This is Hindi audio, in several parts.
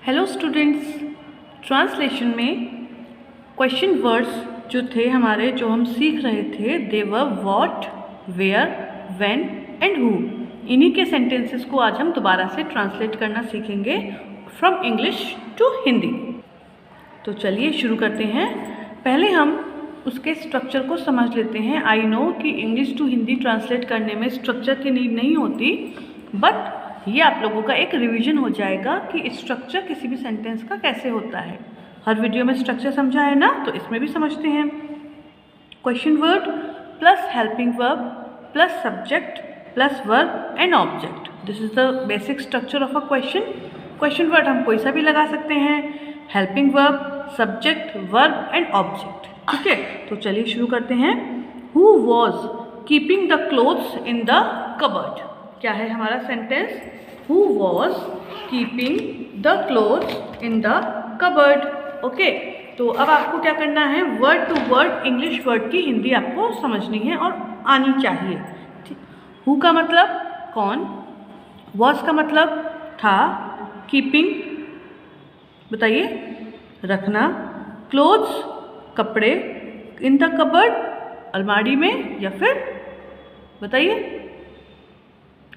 हेलो स्टूडेंट्स, ट्रांसलेशन में क्वेश्चन वर्ड्स जो थे हमारे, जो हम सीख रहे थे, they were what, where, when and who. इन्हीं के सेंटेंसेस को आज हम दोबारा से ट्रांसलेट करना सीखेंगे फ्रॉम इंग्लिश टू हिंदी। तो चलिए शुरू करते हैं। पहले हम उसके स्ट्रक्चर को समझ लेते हैं। आई नो कि इंग्लिश टू हिंदी ट्रांसलेट करने में स्ट्रक्चर की नीड नहीं होती, बट ये आप लोगों का एक रिवीजन हो जाएगा कि स्ट्रक्चर किसी भी सेंटेंस का कैसे होता है। हर वीडियो में स्ट्रक्चर समझा है ना, तो इसमें भी समझते हैं। Question word plus helping verb plus subject plus verb and object, this is the basic structure of a question. Question word हम कोई सा भी लगा सकते हैं, helping verb, subject, verb and object. ठीक है, तो चलिए शुरू करते हैं। Who was keeping the clothes in the cupboard. क्या है हमारा sentence? Who was keeping the clothes in the cupboard? Okay, तो अब आपको क्या करना है, word to word English word की हिंदी आपको समझनी है और आनी चाहिए। हु का मतलब कौन, वॉज का मतलब था, कीपिंग बताइए रखना, क्लोथ्स कपड़े, इन द कबर्ड अलमारी में, या फिर बताइए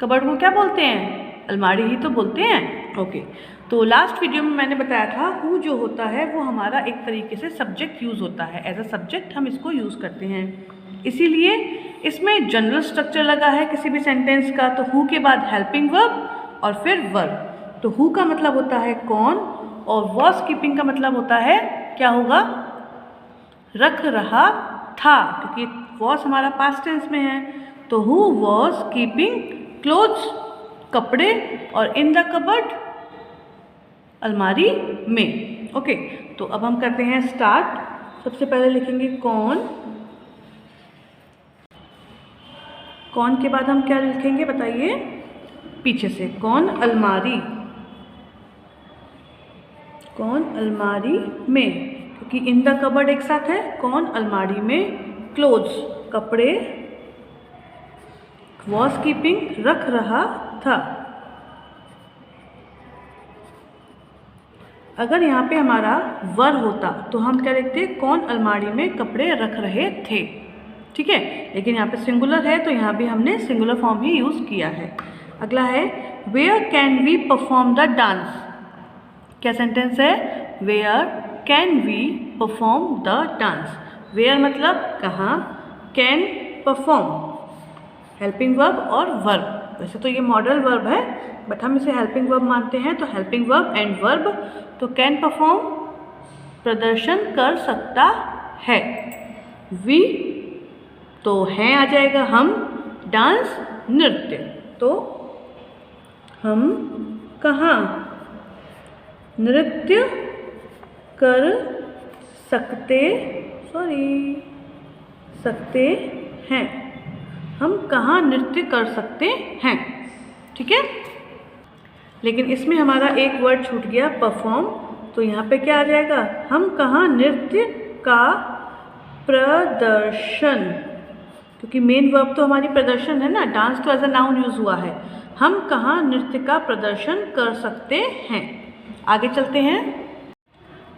कबर्ड को क्या बोलते हैं? अलमारी ही तो बोलते हैं। ओके, तो लास्ट वीडियो में मैंने बताया था हु जो होता है वो हमारा एक तरीके से सब्जेक्ट यूज़ होता है, एज अ सब्जेक्ट हम इसको यूज़ करते हैं। इसीलिए इसमें जनरल स्ट्रक्चर लगा है किसी भी सेंटेंस का। तो हु के बाद हेल्पिंग वर्ब और फिर वर्ब। तो हु का मतलब होता है कौन, और वॉज कीपिंग का मतलब होता है क्या होगा, रख रहा था, क्योंकि वॉज हमारा पास्ट टेंस में है। तो हु वॉज कीपिंग क्लोथ्स कपड़े और इन द कबर्ड अलमारी में। ओके, तो अब हम करते हैं स्टार्ट। सबसे पहले लिखेंगे कौन, कौन के बाद हम क्या लिखेंगे बताइए, पीछे से कौन अलमारी, कौन अलमारी में, क्योंकि इन द कबर्ड एक साथ है। कौन अलमारी में, क्लोथ्स कपड़े, वॉज कीपिंग रख रहा था। अगर यहाँ पे हमारा वर होता तो हम क्या लिखते, कौन अलमारी में कपड़े रख रहे थे। ठीक है, लेकिन यहाँ पे सिंगुलर है तो यहाँ भी हमने सिंगुलर फॉर्म ही यूज़ किया है। अगला है where can we perform the dance. क्या सेंटेंस है, where can we perform the dance. Where मतलब कहाँ, कैन परफॉर्म हेल्पिंग वर्ब और वर्ब। वैसे तो ये मॉडल वर्ब है, बट हम इसे हेल्पिंग वर्ब मानते हैं। तो हेल्पिंग वर्ब एंड वर्ब, तो कैन परफॉर्म प्रदर्शन कर सकता है, वी तो हैं आ जाएगा, हम डांस नृत्य, तो हम कहाँ नृत्य कर सकते, सकते हैं, हम कहाँ नृत्य कर सकते हैं। ठीक है, लेकिन इसमें हमारा एक वर्ड छूट गया, परफॉर्म। तो यहाँ पे क्या आ जाएगा, हम कहाँ नृत्य का प्रदर्शन, क्योंकि मेन वर्ब तो हमारी प्रदर्शन है ना, डांस तो एज अ नाउन यूज हुआ है। हम कहाँ नृत्य का प्रदर्शन कर सकते हैं। आगे चलते हैं।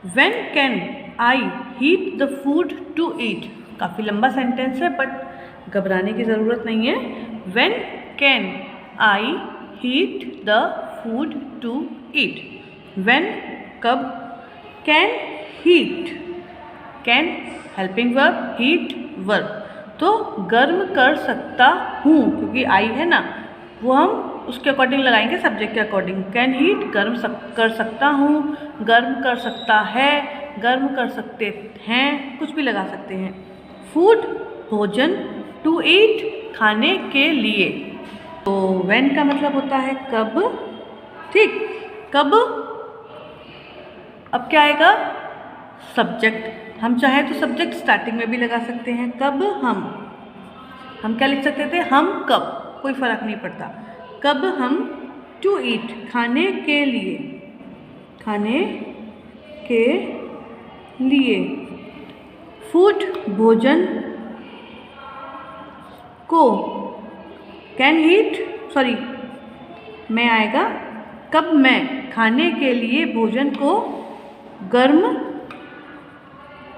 When can I heat the food to eat. काफ़ी लंबा सेंटेंस है, बट घबराने की ज़रूरत नहीं है। When can I heat the food to eat. When कब, can heat, can helping verb, heat verb, तो गर्म कर सकता हूँ, क्योंकि आई है ना, वो हम उसके अकॉर्डिंग लगाएंगे, सब्जेक्ट के अकॉर्डिंग। कैन हीट कर सकता हूँ, गर्म कर सकता है, गर्म कर सकते हैं, कुछ भी लगा सकते हैं। फूड भोजन, टू ईट खाने के लिए। तो व्हेन का मतलब होता है कब, ठीक, कब। अब क्या आएगा, सब्जेक्ट। हम चाहे तो सब्जेक्ट स्टार्टिंग में भी लगा सकते हैं, कब हम क्या लिख सकते थे, हम कब, कोई फर्क नहीं पड़ता। कब हम, टू ईट खाने के लिए, खाने के लिए, फूड भोजन को, कैन हीट मैं आएगा, कब मैं खाने के लिए भोजन को गर्म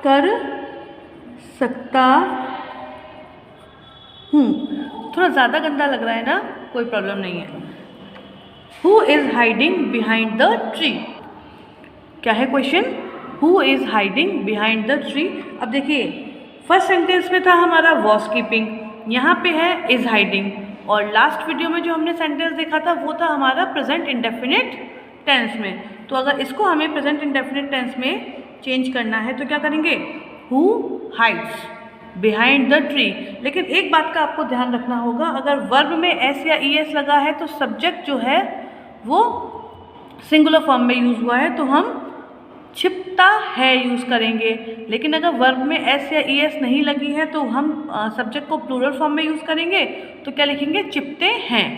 कर सकता हूँ। थोड़ा ज़्यादा गंदा लग रहा है ना, कोई प्रॉब्लम नहीं है। Who is hiding behind the tree? क्या है question? Who is hiding behind the tree. अब देखिए फर्स्ट सेंटेंस में था हमारा वॉज कीपिंग, यहाँ पे है इज़ हाइडिंग, और लास्ट वीडियो में जो हमने सेंटेंस देखा था वो था हमारा प्रेजेंट इंडेफिनिट टेंस में। तो अगर इसको हमें प्रेजेंट इंडेफिनिट टेंस में चेंज करना है तो क्या करेंगे? Who hides behind the tree. लेकिन एक बात का आपको ध्यान रखना होगा, अगर वर्ब में एस या ई एस लगा है तो सब्जेक्ट जो है वो सिंगुलर फॉर्म में यूज़ हुआ है तो हम छिपता है यूज़ करेंगे। लेकिन अगर वर्ब में एस या ई एस नहीं लगी है तो हम सब्जेक्ट को प्लूरल फॉर्म में यूज़ करेंगे, तो क्या लिखेंगे? चिपते हैं।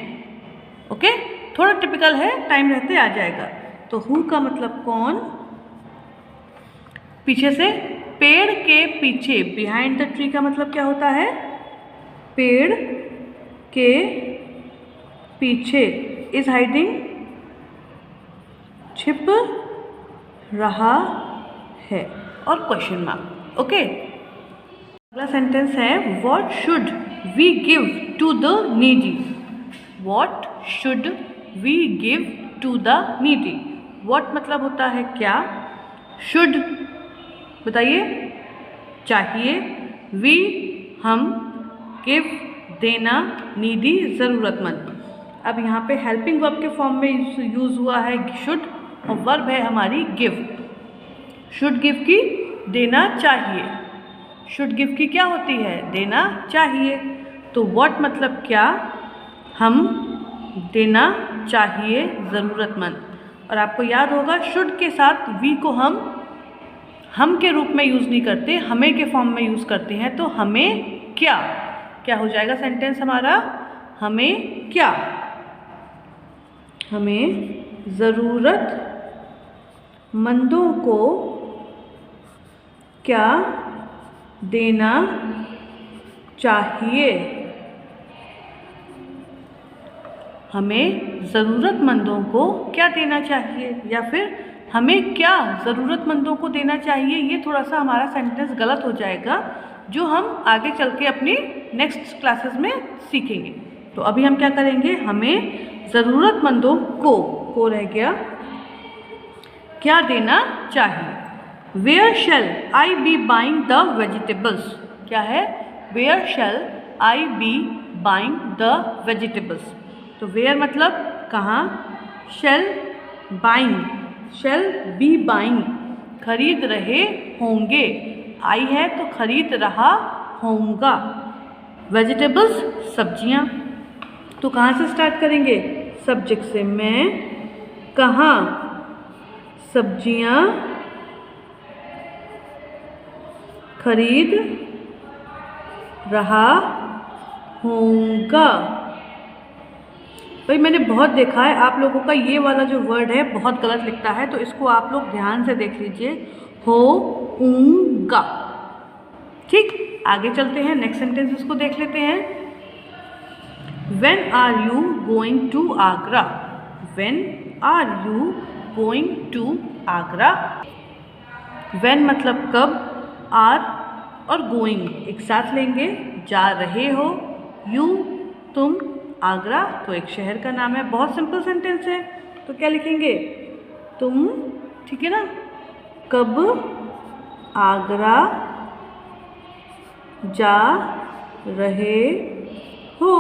ओके, थोड़ा टिपिकल है, टाइम रहते आ जाएगा। तो हु का मतलब कौन, पीछे से, पेड़ के पीछे, बिहाइंड द ट्री का मतलब क्या होता है? पेड़ के पीछे, इज हाइडिंग, छिप रहा है, और क्वेश्चन मार्क। ओके, अगला सेंटेंस है what should we give to the needy. What should we give to the needy. What मतलब होता है क्या, शुड बताइए, चाहिए, वी हम, गिव देना, नीडी ज़रूरतमंद। अब यहाँ पे हेल्पिंग वर्ब के फॉर्म में यूज़ हुआ है शुड, और वर्ब है हमारी गिव। शुड गिव की देना चाहिए, शुड गिव की क्या होती है? देना चाहिए। तो व्हाट मतलब क्या, हम देना चाहिए ज़रूरतमंद। और आपको याद होगा शुड के साथ वी को हम के रूप में यूज़ नहीं करते, हमें के फॉर्म में यूज़ करते हैं। तो हमें क्या, क्या हो जाएगा सेंटेंस हमारा? हमें क्या, हमें ज़रूरतमंदों को क्या देना चाहिए। हमें ज़रूरतमंदों को क्या देना चाहिए, या फिर हमें क्या ज़रूरतमंदों को देना चाहिए। ये थोड़ा सा हमारा सेंटेंस गलत हो जाएगा, जो हम आगे चल के अपनी नेक्स्ट क्लासेस में सीखेंगे। तो अभी हम क्या करेंगे? हमें ज़रूरतमंदों को रह गया, क्या देना चाहिए। Where shall I be buying the vegetables. क्या है? Where shall I be buying the vegetables. तो वेयर मतलब कहाँ, shall buying, shall be buying खरीद रहे होंगे, आई है तो खरीद रहा होगा। वेजिटेबल्स सब्जियाँ, तो कहाँ से स्टार्ट करेंगे? सब्जेक्ट से। मैं कहाँ सब्जियाँ खरीद रहा होऊंगा। भाई मैंने बहुत देखा है आप लोगों का ये वाला जो वर्ड है बहुत गलत लिखता है, तो इसको आप लोग ध्यान से देख लीजिए, होऊंगा। ठीक, आगे चलते हैं, नेक्स्ट सेंटेंस इसको देख लेते हैं। When are you going to Agra? When are you going to Agra? When मतलब कब, are और going एक साथ लेंगे, जा रहे हो, you तुम, आगरा तो एक शहर का नाम है। बहुत सिंपल सेंटेंस है, तो क्या लिखेंगे? तुम, ठीक है ना, कब आगरा जा रहे हो।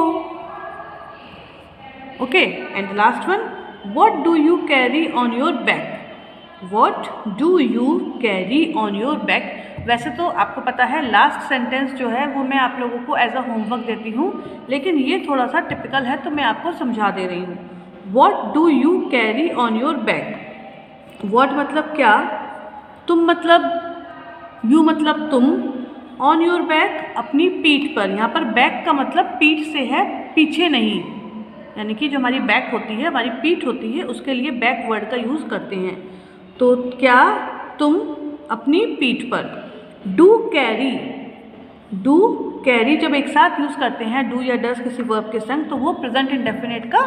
Okay, and last one, what do you carry on your bag. What do you carry on your bag. वैसे तो आपको पता है लास्ट सेंटेंस जो है वो मैं आप लोगों को एज अ होमवर्क देती हूँ, लेकिन ये थोड़ा सा टिपिकल है तो मैं आपको समझा दे रही हूँ। What do you carry on your bag. What मतलब क्या, तुम मतलब, यू मतलब तुम, ऑन योर बैग अपनी पीठ पर। यहाँ पर बैग का मतलब पीठ से है, पीछे नहीं, यानी कि जो हमारी बैक होती है, हमारी पीठ होती है, उसके लिए बैक वर्ड का यूज़ करते हैं। तो क्या, तुम अपनी पीठ पर। डू कैरी, डू कैरी जब एक साथ यूज़ करते हैं डू या डस किसी वर्ब के संग, तो वो प्रेजेंट इंडेफिनिट का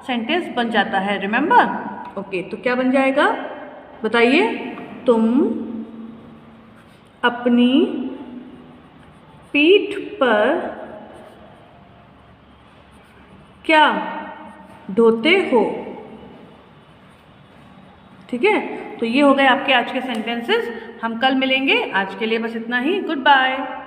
सेंटेंस बन जाता है। रिमेंबर, ओके, तो क्या बन जाएगा बताइए? तुम अपनी पीठ पर क्या ढोते हो? ठीक है, तो ये हो गए आपके आज के सेंटेंसेस। हम कल मिलेंगे, आज के लिए बस इतना ही। Good bye.